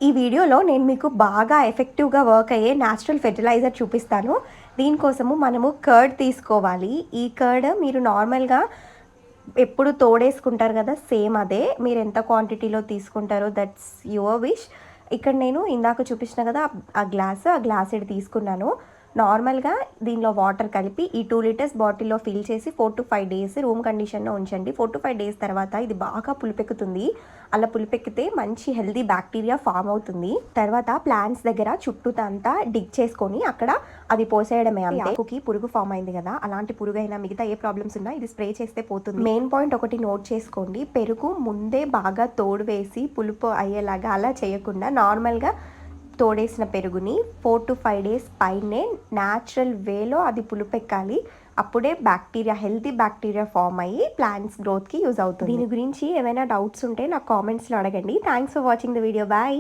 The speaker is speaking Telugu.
ఈ వీడియోలో నేను మీకు బాగా ఎఫెక్టివ్‌గా వర్క్ అయ్యే న్యాచురల్ ఫెర్టిలైజర్ చూపిస్తాను. దీనికోసము మనము కర్డ్ తీసుకోవాలి. ఈ కర్డ్ మీరు నార్మల్‌గా ఎప్పుడు తోడేసుకుంటారు కదా! సేమ్ అదే. మీరు ఎంత క్వాంటిటీలో తీసుకుంటారో దట్స్ యువర్ విష్. ఇక్కడ నేను ఇందాక చూపించిన కదా! ఆ గ్లాసెడు తీసుకున్నాను. నార్మల్‌గా దీనిలో వాటర్ కలిపి ఈ 2 లీటర్స్ బాటిల్‌లో ఫిల్ చేసి 4-5 డేస్ రూమ్ కండిషన్‌లో ఉంచండి. 4-5 డేస్ తర్వాత ఇది బాగా పులిపెక్కుతుంది. అలా పులిపెక్కితే మంచి హెల్తీ బ్యాక్టీరియా ఫామ్ అవుతుంది. తర్వాత ప్లాంట్స్ దగ్గర చుట్టూతా అంతా డిగ్ చేసుకొని అక్కడ అది పోసేయడమే అంతే. ఆకుకి పురుగు ఫామ్ అయింది కదా! అలాంటి పురుగైనా మిగతా ఏ ప్రాబ్లమ్స్ ఉన్నా ఇది స్ప్రే చేస్తే పోతుంది. మెయిన్ పాయింట్ ఒకటి నోట్ చేసుకోండి. పెరుగు ముందే బాగా తోడు వేసి పులుపు అయ్యేలాగా అలా చేయకుండా నార్మల్‌గా తోడేసిన పెరుగుని 4-5 డేస్ పైనే న్యాచురల్ వేలో అది పులుపెక్కాలి. అప్పుడే బ్యాక్టీరియా హెల్తీ బ్యాక్టీరియా ఫామ్ అయ్యి ప్లాంట్స్ గ్రోత్‌కి యూజ్ అవుతుంది. దీని గురించి ఏమైనా డౌట్స్ ఉంటే నాకు కామెంట్స్‌లో అడగండి. Thanks for watching the video. Bye.